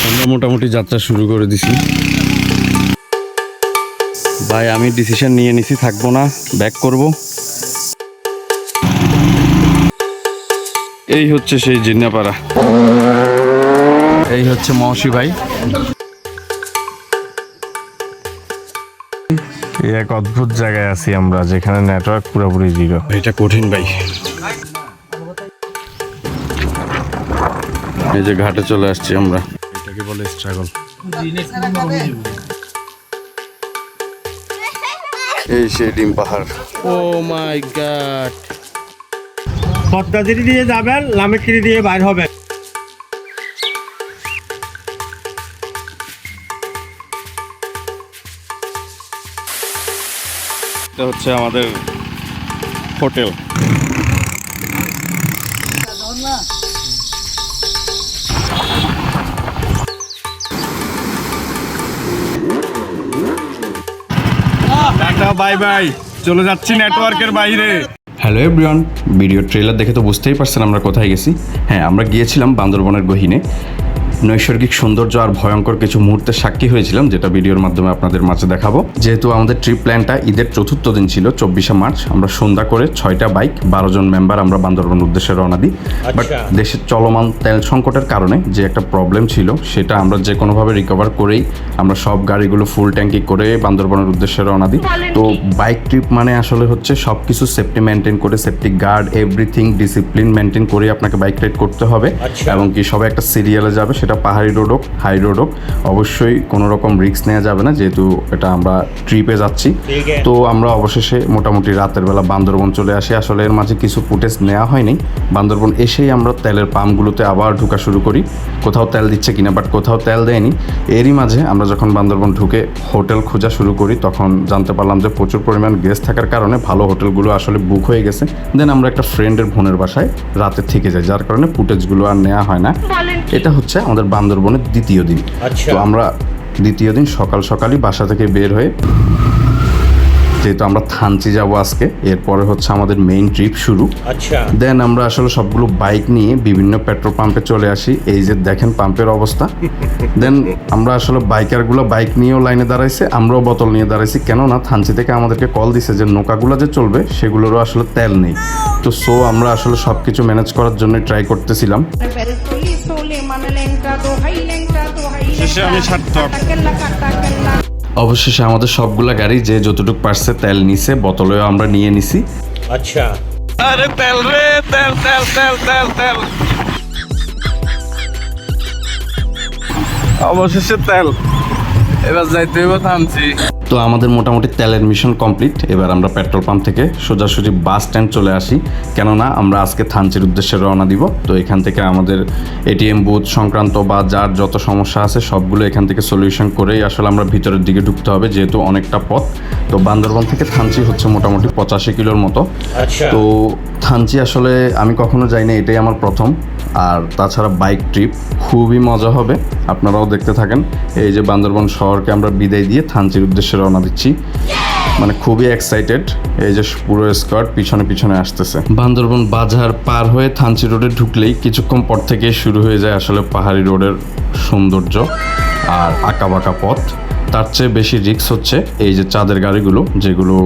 আমরা মোটামুটি যাত্রা শুরু করে দিছি ভাই। আমি ডিসিশন নিয়ে নিছি, থাকবো না, ব্যাক করব। এই হচ্ছে সেই জিন্নাপাড়া, এই হচ্ছে মহসি ভাই। এক অদ্ভুত জায়গায় আছি আমরা, যেখানে নেটওয়ার্ক পুরোপুরি জিরো। এটা কঠিন ভাই। এই যে ঘাটে চলে আসছি আমরা, এটাকে বলে স্ট্রাগল। এই সেই ডিম পাহাড়। ও মাই গড। পদ্মাদিরি দিয়ে যাবেন, লামেকিরি দিয়ে বাইর হবে। এটা হচ্ছে আমাদের হোটেল। বাই বাই, চলে যাচ্ছি নেটওয়ার্কের বাইরে। হ্যালো এভরিওয়ান, ভিডিও ট্রেলার দেখে তো বুঝতেই পারছেন আমরা কোথায় গেছি। হ্যাঁ, আমরা গিয়েছিলাম বান্দরবনের গহীনে। নৈসর্গিক সৌন্দর্য আর ভয়ঙ্কর কিছু মুহূর্তের সাক্ষী হয়েছিলাম, যেটা ভিডিওর মাধ্যমে আপনাদের মাঝে দেখাবো। যেহেতু আমাদের ট্রিপ প্ল্যানটা ঈদের চতুর্থ দিন ছিল, 24শে মার্চ, আমরা সন্ধ্যা করে 6টা বাইক 12 জন মেম্বার আমরা বান্দরবন উদ্দেশ্যে রওনা দিই। বাট দেশের চলমান তেল সংকটের কারণে যে একটা প্রবলেম ছিল, সেটা আমরা যে কোনোভাবে রিকভার করেই আমরা সব গাড়িগুলো ফুল ট্যাঙ্কি করে বান্দরবনের উদ্দেশ্যে রওনা দিই। তো বাইক ট্রিপ মানে আসলে হচ্ছে সব কিছু সেফটি মেনটেন করে, safety guard, everything discipline maintain করে আপনাকে বাইক রাইড করতে হবে। এবং কি সবাই একটা সিরিয়ালে যাবে, সেটা পাহাড়ি রোড হোক, হাই রোড হোক, অবশ্যই কোনো রকম রিস্ক নেওয়া যাবে না, যেহেতু এটা আমরা ট্রিপে যাচ্ছি। তো আমরা অবশেষে মোটামুটি রাতের বেলা বান্দরবন চলে আসি। আসলে এর মাঝে কিছু ফুটেজ নেওয়া হয়নি। বান্দরবন এসেই আমরা তেলের পাম্পগুলোতে আবার ঢোকা শুরু করি, কোথাও তেল দিচ্ছে কিনা, বাট কোথাও তেল দেয়নি। এরই মাঝে আমরা যখন বান্দরবন ঢুকে হোটেল খোঁজা শুরু করি, তখন জানতে পারলাম যে প্রচুর পরিমাণ গেস্ট থাকার কারণে ভালো হোটেলগুলো আসলে বুক হয়ে গেছে। দেন আমরা একটা ফ্রেন্ডের বোনের বাসায় রাতে থেকে যাই, যার কারণে ফুটেজগুলো আর নেওয়া হয় না। এটা হচ্ছে আমাদের বান্দরবনের দ্বিতীয় দিন। তো আমরা দ্বিতীয় দিন সকাল সকালই বাসা থেকে বের হয়ে, যেহেতু আমরা থানচি যাব আজকে, এরপরে হচ্ছে আমাদের মেইন ট্রিপ শুরু। দেন আমরা আসলে সবগুলো বাইক নিয়ে বিভিন্ন পেট্রোল পাম্পে চলে আসি। এই যে দেখেন পাম্পের অবস্থা। দেন আমরা আসলে বাইকারগুলো বাইক নিয়েও লাইনে দাঁড়াইছে, আমরাও বোতল নিয়ে দাঁড়াইছি, কেননা থানচি থেকে আমাদেরকে কল দিছে যে নৌকাগুলো যে চলবে সেগুলোরও আসলে তেল নেই। তো আমরা আসলে সব কিছু ম্যানেজ করার জন্য ট্রাই করতেছিলাম। অবশেষে আমাদের সবগুলা গাড়ি যে যতটুকু পারছে তেল নিছে, বোতলেও আমরা নিয়ে নিছি। আচ্ছা, আরে তেল রে, তেল তেল তেল তেল তেল, অবশেষে তেল। এবার যাইতে হইব থানচি। তো আমাদের মোটামুটি তেলের মিশন কমপ্লিট। এবার আমরা পেট্রোল পাম্প থেকে সোজাসুজি বাস স্ট্যান্ড চলে আসি, কেননা আমরা আজকে থানচির উদ্দেশ্যে রওনা দিব। তো এখান থেকে আমাদের এটিএম বুথ সংক্রান্ত বা যার যত সমস্যা আছে সবগুলো এখান থেকে সলিউশন করেই আসলে আমরা ভিতরের দিকে ঢুকতে হবে, যেহেতু অনেকটা পথ। তো বান্দরবন থেকে থানচি হচ্ছে মোটামুটি 85 কিলোর মতো। তো থানচি আসলে আমি কখনো যাইনি, এটাই আমার প্রথম। আর তাছাড়া বাইক ট্রিপ খুবই মজা হবে, আপনারাও দেখতে থাকেন। এই যে বান্দরবন শহরকে আমরা বিদায় দিয়ে থানচির উদ্দেশ্যে রওনা দিচ্ছি, মানে খুবই এক্সাইটেড। এই যে পুরো স্কোয়াড পিছনে পিছনে আসতেছে। বান্দরবন বাজার পার হয়ে থানচি রোডে ঢুকলেই কিছুক্ষণ পর থেকে শুরু হয়ে যায় আসলে পাহাড়ি রোডের সৌন্দর্য আর আঁকাবাঁকা পথ। তার চেয়ে বেশি রিস্ক হচ্ছে এই যে চাঁদের গাড়িগুলো, যেগুলো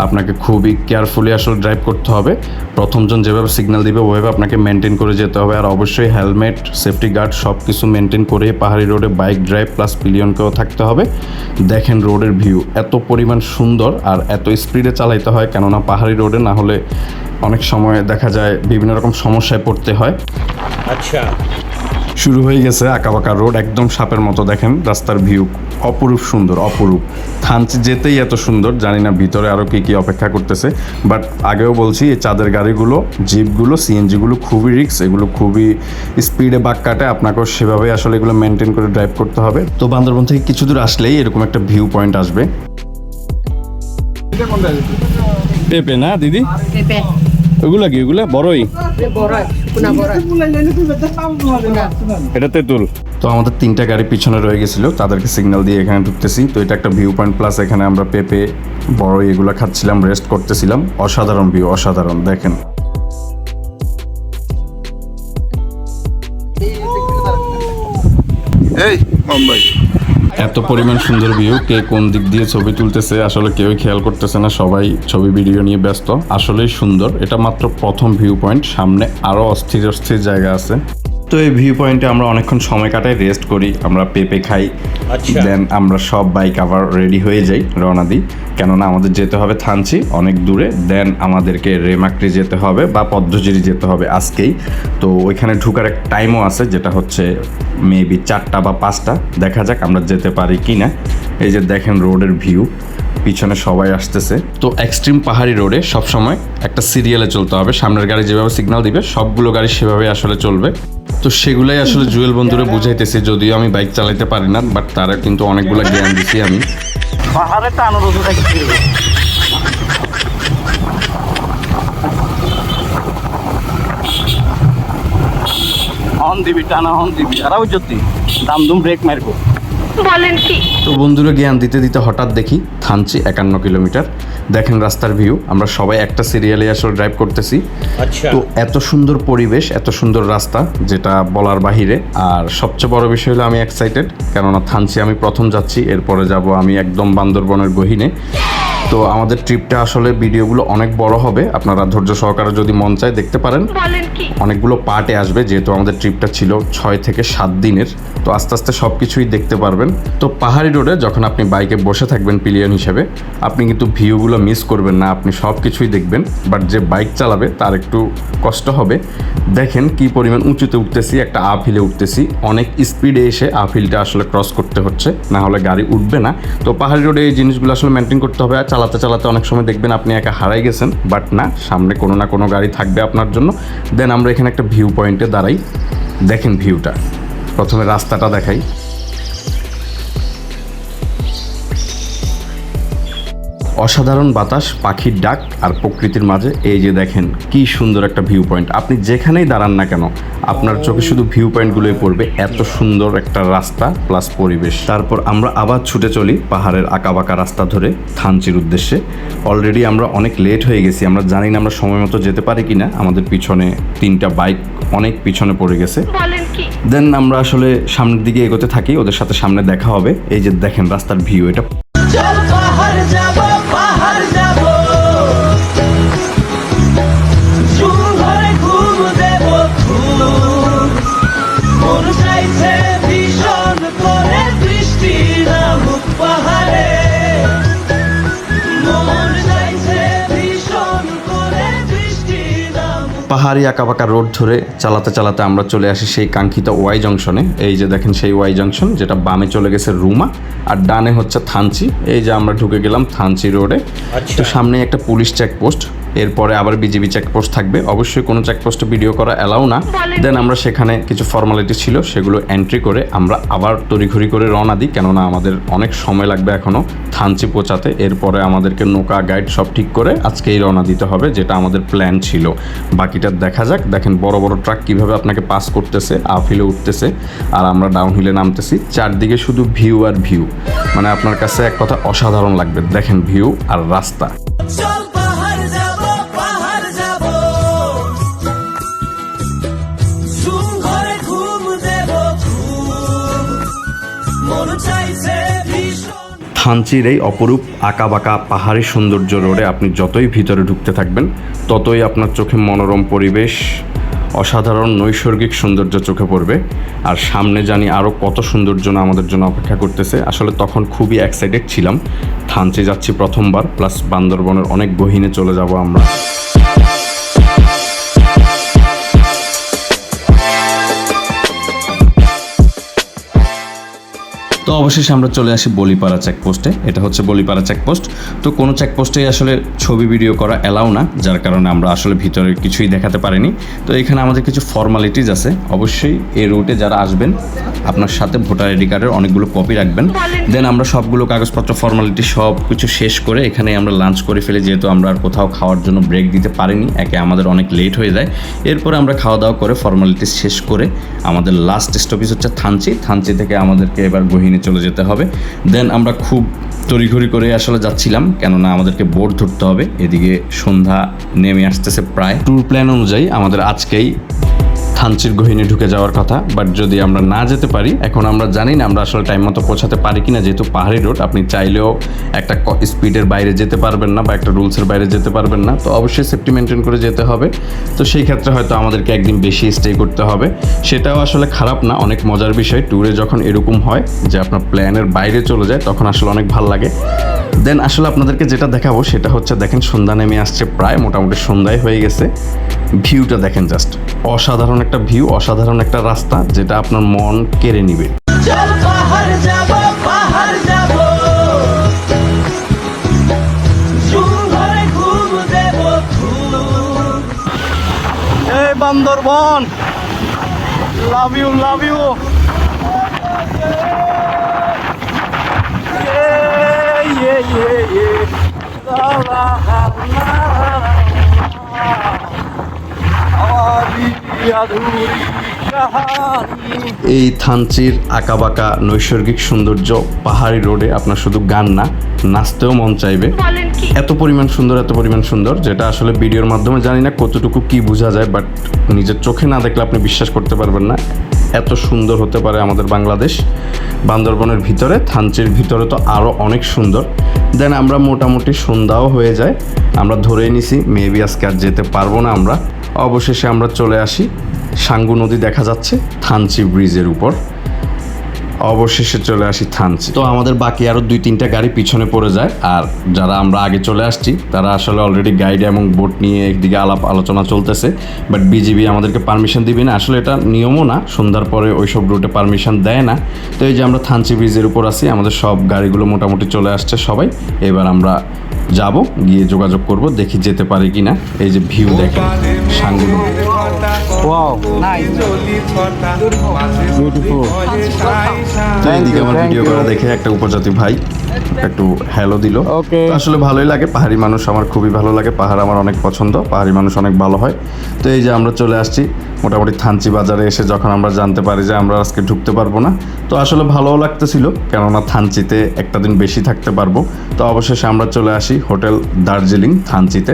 আপনাকে খুবই কেয়ারফুলি আসলে ড্রাইভ করতে হবে। প্রথমজন যেভাবে সিগন্যাল দিবে ওইভাবে আপনাকে মেনটেন করে যেতে হবে। আর অবশ্যই হেলমেট, সেফটি গার্ড সব কিছু মেনটেন করে পাহাড়ি রোডে বাইক ড্রাইভ প্লাস পিলিয়নকেও থাকতে হবে। দেখেন রোডের ভিউ এত পরিমাণ সুন্দর, আর এত স্পিডে চালাইতে হয়, কেননা পাহাড়ি রোডে না হলে অনেক সময় দেখা যায় বিভিন্ন রকম সমস্যায় পড়তে হয়। আচ্ছা, শুরু হয়ে গেছে আঁকাবাঁকা রোড, একদম সাপের মতো। দেখেন রাস্তার ভিউ অপরূপ সুন্দর, অপরূপ। থানচি যেতেই এত সুন্দর, জানি না ভিতরে আরও কী কী অপেক্ষা করতেছে। বাট আগেও বলছি, এই চাঁদের গাড়িগুলো, জিপগুলো, সিএনজিগুলো খুবই রিস্ক, এগুলো খুবই স্পিডে বাঁক কাটে। আপনাকেও সেভাবে আসলে এগুলো মেনটেন করে ড্রাইভ করতে হবে। তো বান্দরবন থেকে কিছু দূর আসলেই এরকম একটা ভিউ পয়েন্ট আসবে। পেঁপে না দিদি? ওগুলা কি? ওগুলা বড়ই? এটা তেঁতুল। তো আমাদের 3টা গাড়ি পিছনে রয়ে গেছিল, তাদেরকে সিগন্যাল দিয়ে এখানে ঢুকতেছি। তো এটা একটা ভিউ পয়েন্ট, প্লাস এখানে আমরা পেঁপে, বড়ই এগুলো খাচ্ছিলাম, রেস্ট করতেছিলাম। অসাধারণ ভিউ, অসাধারণ। দেখেন এই মুম্বাই এত পরিমাণ সুন্দর ভিউ, কে কোন দিক দিয়ে ছবি তুলতেছে আসলে কেউই খেয়াল করতেছে না, সবাই ছবি ভিডিও নিয়ে ব্যস্ত। আসলেই সুন্দর, এটা মাত্র প্রথম ভিউ পয়েন্ট, সামনে আরও অস্থির অস্থির জায়গা আছে। তো এই ভিউ পয়েন্টে আমরা অনেকক্ষণ সময় কাটাই, রেস্ট করি, আমরা পেঁপে খাই, দেন আমরা সব বাইক আবার রেডি হয়ে যাই, রওনা দিই। কেননা আমাদের যেতে হবে থানচি, অনেক দূরে, দেন আমাদেরকে রেমাক্রি যেতে হবে বা পদ্মজিরি যেতে হবে আজকেই। তো ওইখানে ঢুকার এক টাইমও আছে, যেটা হচ্ছে মেবি 4টা বা 5টা। দেখা যাক আমরা যেতে পারি কি না। এই যে দেখেন রোডের ভিউ, পিছনে সবাই আসতেছে। তো এক্সট্রিম পাহাড়ি রোডে সবসময় একটা সিরিয়ালে চলতে হবে, সামনের গাড়ি যেভাবে সিগন্যাল দিবে সবগুলো গাড়ি সেভাবে আসলে চলবে। তো সেগুলাই আসলে জুয়েল বন্ধুরে বুঝাইতেছি, যদিও আমি বাইক চালাইতে পারি না, বাট তারা কিন্তু অনেকগুলো জ্ঞান দিছি আমি। পাহাড়ে টানো রোদ দেখছি হন দিবি, টানা হন দিবি, আর যদি দামদুম ব্রেক মারবো। বলেন কি? তো বন্ধুরা জ্ঞান দিতে দিতে হঠাৎ দেখি থানচি 51 কিলোমিটার। দেখেন রাস্তার ভিউ, আমরা সবাই একটা সিরিয়ালে আসলে ড্রাইভ করতেছি। তো এত সুন্দর পরিবেশ, এত সুন্দর রাস্তা, যেটা বলার বাহিরে। আর সবচেয়ে বড় বিষয় হলো আমি এক্সাইটেড, কেননা থানচি আমি প্রথম যাচ্ছি, এরপরে যাব আমি একদম বান্দরবনের গহীনে। তো আমাদের ট্রিপটা আসলে ভিডিওগুলো অনেক বড় হবে, আপনারা ধৈর্য সহকারে যদি মন চায় দেখতে পারেন। বলেন কি? অনেকগুলো পার্টে আসবে, যেহেতু আমাদের ট্রিপটা ছিল 6 থেকে 7 দিনের। তো আস্তে আস্তে সব কিছুই দেখতে পারবেন। তো পাহাড়ি রোডে যখন আপনি বাইকে বসে থাকবেন পিলিয়ন হিসেবে, আপনি কিন্তু ভিউগুলো মিস করবেন না, আপনি সব কিছুই দেখবেন। বাট যে বাইক চালাবে তার একটু কষ্ট হবে। দেখেন কি পরিমাণ উঁচুতে উঠতেছি, একটা আপ হিলে উঠতেছি, অনেক স্পিডে এসে আপ হিলটা আসলে ক্রস করতে হচ্ছে, না হলে গাড়ি উঠবে না। তো পাহাড়ি রোডে এই জিনিসগুলো আসলে মেনটেন করতে হবে। আর চালাতে চালাতে অনেক সময় দেখবেন আপনি একা হারাই গেছেন, বাট না, সামনে কোনো না কোনো গাড়ি থাকবে আপনার জন্য। দেন আমরা এখানে একটা ভিউ পয়েন্টে দাঁড়াই, দেখেন ভিউটা। প্রথমে রাস্তাটা দেখাই, অসাধারণ বাতাস, পাখির ডাক আর প্রকৃতির মাঝে এই যে দেখেন কি সুন্দর একটা ভিউ পয়েন্ট। আপনি যেখানেই দাঁড়ান না কেন আপনার চোখে শুধু ভিউ পয়েন্টগুলোই পড়বে, এত সুন্দর একটা রাস্তা প্লাস পরিবেশ। তারপর আমরা আবার ছুটে চলি পাহাড়ের আঁকাবাঁকা রাস্তা ধরে থানচির উদ্দেশ্যে। অলরেডি আমরা অনেক লেট হয়ে গেছি, আমরা জানি না আমরা সময় মতো যেতে পারি কি না। আমাদের পিছনে 3টা বাইক অনেক পিছনে পড়ে গেছে। বলেন কি? দেন আমরা আসলে সামনের দিকে এগোতে থাকি, ওদের সাথে সামনে দেখা হবে। এই যে দেখেন রাস্তার ভিউ, এটা চল পাহাড় যাব, পাহাড় যাব, ঝুম ঘরে ঘুম দেব ঘুম, মন চাইছে ভীষণ করে বৃষ্টি নামুক পাহাড়ে, মন চাইছে ভীষণ করে বৃষ্টি নামুক। পাহাড়ি আঁকাবাঁকা রোড ধরে চালাতে চালাতে আমরা চলে আসি সেই কাঙ্ক্ষিত ওয়াই জংশনে। এই যে দেখেন সেই ওয়াই জংশন, যেটা বামে চলে গেছে রুমা আর ডানে হচ্ছে থানচি। এই যে আমরা ঢুকে গেলাম থানচি রোডে। তো সামনে একটা পুলিশ চেকপোস্ট, এরপরে আবার বিজিবি চেকপোস্ট থাকবে। অবশ্যই কোনো চেকপোস্টে ভিডিও করা অ্যালাউ না। দেন আমরা সেখানে কিছু ফর্মালিটি ছিল, সেগুলো এন্ট্রি করে আমরা আবার তড়িঘড়ি করে রওনা দিই, কেননা আমাদের অনেক সময় লাগবে এখনও থানচি পৌঁছাতে। এরপরে আমাদেরকে নৌকা গাইড সব ঠিক করে আজকেই রওনা দিতে হবে, যেটা আমাদের প্ল্যান ছিল। বাকিটা দেখা যাক। দেখেন বড় বড় ট্রাক কীভাবে আপনাকে পাস করতেছে, আপ হিলে উঠতেছে আর আমরা ডাউন হিলে নামতেছি। চারদিকে শুধু ভিউ আর ভিউ, মানে আপনার কাছে এক কথা অসাধারণ লাগবে। দেখেন ভিউ আর রাস্তা। চল পাহাড় যাব, পাহাড় যাব, ঝুম ঘরে ঘুম দেব ঘুম, মন চাইছে ভীষণ। থানচির এই অপরূপ আঁকাবাঁকা পাহাড়ি সৌন্দর্য রোডে আপনি যতই ভিতরে ঢুকতে থাকবেন, ততই আপনার চোখে মনোরম পরিবেশ, অসাধারণ নৈসর্গিক সৌন্দর্য চোখে পড়বে। আর সামনে জানি আরও কত সৌন্দর্য না আমাদের জন্য অপেক্ষা করতেছে। আসলে তখন খুবই এক্সাইটেড ছিলাম, থানচি যাচ্ছি প্রথমবার, প্লাস বান্দরবনের অনেক গহীনে চলে যাব আমরা। তো অবশেষে আমরা চলে আসি বলিপাড়া চেকপোস্টে। এটা হচ্ছে বলিপাড়া চেকপোস্ট। তো কোনো চেকপোস্টেই আসলে ছবি ভিডিও করা অ্যালাউ না, যার কারণে আমরা আসলে ভিতরে কিছুই দেখাতে পারিনি। তো এখানে আমাদের কিছু ফর্মালিটিস আছে। অবশ্যই এই রুটে যারা আসবেন আপনার সাথে ভোটার আইডি কার্ডের অনেকগুলো কপি রাখবেন। দেন আমরা সবগুলো কাগজপত্র ফর্মালিটি সব কিছু শেষ করে এখানে আমরা লাঞ্চ করে ফেলি, যেহেতু আমরা আর কোথাও খাওয়ার জন্য ব্রেক দিতে পারিনি, একে আমাদের অনেক লেট হয়ে যায়। এরপরে আমরা খাওয়া দাওয়া করে ফর্মালিটিস শেষ করে আমাদের লাস্ট স্টপেজ হচ্ছে থানচি। থানচি থেকে আমাদেরকে এবার গহীনে চলে যেতে হবে। দেন আমরা খুব তড়িঘড়ি করে আসলে যাচ্ছিলাম, কেননা আমাদেরকে বোট ধরতে হবে। এদিকে সন্ধ্যা নেমে আসতেছে প্রায়। ট্যুর প্ল্যান অনুযায়ী আমাদের আজকেই থানচির গহীনে ঢুকে যাওয়ার কথা, বাট যদি আমরা না যেতে পারি, এখন আমরা জানি না আমরা আসলে টাইম মতো পৌঁছাতে পারি কিনা, যেহেতু পাহাড়ি রোড আপনি চাইলেও একটা স্পিডের বাইরে যেতে পারবেন না বা একটা রুলসের বাইরে যেতে পারবেন না, তো অবশ্যই সেফটি মেনটেন করে যেতে হবে। তো সেই ক্ষেত্রে হয়তো আমাদেরকে একদিন বেশি স্টে করতে হবে, সেটাও আসলে খারাপ না, অনেক মজার বিষয়। ট্যুরে যখন এরকম হয় যে আপনার প্ল্যানের বাইরে চলে যায় তখন আসলে অনেক ভালো লাগে। দেন আসলে আপনাদেরকে যেটা দেখাবো সেটা হচ্ছে, দেখেন সন্ধ্যা নেমে আসছে, প্রায় মোটামুটি সন্ধ্যায় হয়ে গেছে। ভিউটা দেখেন, জাস্ট অসাধারণ একটা ভিউ, অসাধারণ একটা রাস্তা যেটা আপনার মন কেড়ে নিবে। চল পাহাড় যাব পাহাড় যাব ঝুম ঘরে ঘুম দেব ঘুম এই Bandarban, love you love you. এই থানচির আঁকাবাঁকা নৈসর্গিক সৌন্দর্য, পাহাড়ি রোডে আপনার শুধু গান না, নাচতেও মন চাইবে। এত পরিমাণ সুন্দর, এত পরিমাণ সুন্দর, যেটা আসলে ভিডিওর মাধ্যমে জানি না কতটুকু কি বোঝা যায়, বাট নিজের চোখে না দেখলে আপনি বিশ্বাস করতে পারবেন না এত সুন্দর হতে পারে আমাদের বাংলাদেশ। বান্দরবনের ভিতরে, থানচির ভিতরে তো আরও অনেক সুন্দর। দেন আমরা মোটামুটি সন্ধ্যাও হয়ে যায়, আমরা ধরেই নিছি মেবি আজকে আর যেতে পারবো না আমরা। অবশেষে আমরা চলে আসি, সাঙ্গু নদী দেখা যাচ্ছে থানচি ব্রিজের উপর। অবশেষে চলে আসি থানচি। তো আমাদের বাকি আরও 2-3টা গাড়ি পিছনে পড়ে যায়, আর যারা আমরা আগে চলে আসছি তারা আসলে অলরেডি গাইড এবং বোট নিয়ে একদিকে আলাপ আলোচনা চলতেছে, বাট বিজিবি আমাদেরকে পারমিশন দিবে না। আসলে এটা নিয়মও না, সন্ধ্যার পরে ওইসব রুটে পারমিশন দেয় না। তো এই যে আমরা থানচি ব্রিজের উপর আছি, আমাদের সব গাড়িগুলো মোটামুটি চলে আসছে সবাই। এবার আমরা যাব, গিয়ে যোগাযোগ করব, দেখি যেতে পারি কি না। এই যে ভিউ দেখেন, সাঙ্গু নদী। তো এইদিকে আমার ভিডিও করা দেখে একটা উপজাতি ভাই একটু হ্যালো দিল। তো আসলে ভালোই লাগে, পাহাড়ি মানুষ আমার খুবই ভালো লাগে, পাহাড় আমার অনেক পছন্দ, পাহাড়ি মানুষ অনেক ভালো হয়। তো এই যে আমরা চলে আসছি মোটামুটি থানচি বাজারে এসে, যখন আমরা জানতে পারি যে আমরা আজকে ঢুকতে পারবো না, তো আসলে ভালোও লাগতেছিল, কেননা থানচিতে একটা দিন বেশি থাকতে পারবো। তো অবশেষে আমরা চলে আসি হোটেল দার্জিলিং থানচিতে।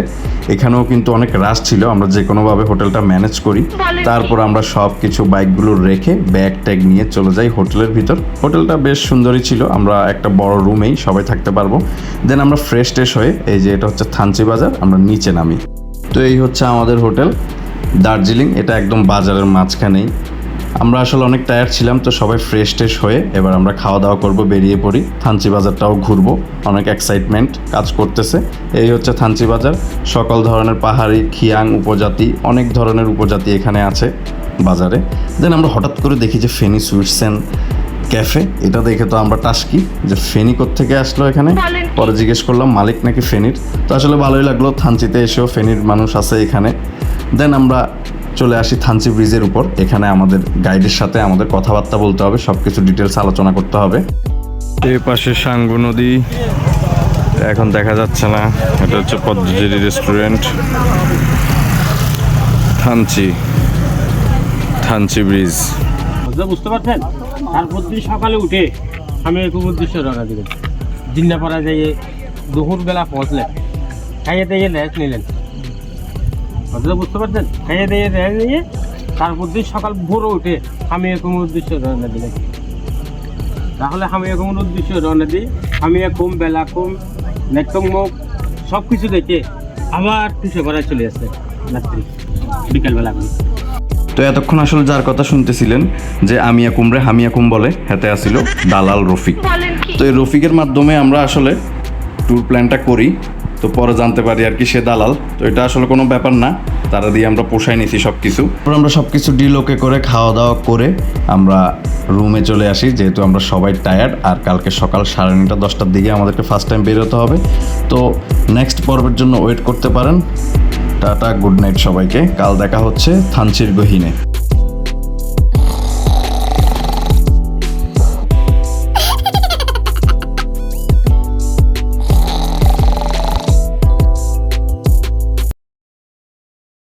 এখানেও কিন্তু অনেক রাশ ছিল, আমরা যে কোনোভাবে হোটেলটা ম্যানেজ করি। তারপর আমরা সব কিছু বাইকগুলো রেখে ব্যাগ ট্যাগ নিয়ে চলে যাই হোটেলের ভিতর। হোটেলটা বেশ সুন্দরই ছিল, আমরা একটা বড় রুমেই সবাই থাকতে পারবো। দেন আমরা ফ্রেশ ট্রেশ হয়ে, এই যে এটা হচ্ছে থানচি বাজার, আমরা নিচে নামি। তো এই হচ্ছে আমাদের হোটেল দার্জিলিং, এটা একদম বাজারের মাঝখানেই। আমরা আসলে অনেক টায়ার্ড ছিলাম, তো সবাই ফ্রেশ ট্রেশ হয়ে এবার আমরা খাওয়া দাওয়া করব, বেরিয়ে পড়ি। থানচি বাজারটাও ঘুরবো, অনেক এক্সাইটমেন্ট কাজ করতেছে। এই হচ্ছে থানচি বাজার, সকল ধরনের পাহাড়ি, খিয়াং উপজাতি, অনেক ধরনের উপজাতি এখানে আছে বাজারে। দেন আমরা হঠাৎ করে দেখি যে ফেনী সুইটস অ্যান্ড ক্যাফে, এটা দেখে তো আমরা টাসকি যে ফেনী কোত্থেকে আসলো এখানে। পরে জিজ্ঞেস করলাম মালিক নাকি ফেনীর। তো আসলে ভালোই লাগলো, থানচিতে এসেও ফেনীর মানুষ আছে এখানে। দেন আমরা চলে আসি থানচি ব্রিজের উপর। এখানে আমাদের গাইডের সাথে আমাদের কথাবার্তা বলতে হবে, সব কিছু ডিটেলস আলোচনা করতে হবে। এই পাশে সাঙ্গু নদী এখন দেখা যাচ্ছে না, এটা হচ্ছে পদ্মজেরি রেস্টুরেন্ট। থানচি ব্রিজ বুঝতে পারছেন। তারপর দিন সকালে উঠে আমি এরকম উদ্দেশ্যে রওনা দিলেন, জিন্নাপাড়া যাইয়ে দুপুরবেলা পৌঁছলেন, খাইয়ে দিয়ে রেস্ট নিলেন। বুঝতে পারছেন, খাইয়ে দিয়ে রেস্ট নিয়ে তারপর দিন সকাল ভোরে উঠে আমি এরকম উদ্দেশ্যে রওনা দিলেন। তাহলে আমি এরকম উদ্দেশ্যে রওনা দিই, আমি কম বেলা কম নেকম মুখ সব কিছু দেখে আবার টুসেপাড়ায় চলে আসছে রাত্রি বিকালবেলা। তো এতক্ষণ আসলে যার কথা শুনতেছিলেন যে আমিয়া কুমরে হামিয়া কুম বলে, হাতে আসিল দালাল রফিক। তো এই রফিকের মাধ্যমে আমরা আসলে ট্যুর প্ল্যানটা করি, তো পরে জানতে পারি আর কি সে দালাল। তো এটা আসলে কোনো ব্যাপার না, তারা দিয়ে আমরা পোষাই নিছি সব কিছু। আমরা সব কিছু ডিল ওকে করে খাওয়া দাওয়া করে আমরা রুমে চলে আসি, যেহেতু আমরা সবাই টায়ার্ড। আর কালকে সকাল 9:30 10টার দিকে আমাদেরকে ফার্স্ট টাইম বেরোতে হবে। তো নেক্সট পর্বের জন্য ওয়েট করতে পারেন। টাটা, গুড নাইট সবাইকে, কাল দেখা হচ্ছে থানচির গহীনে।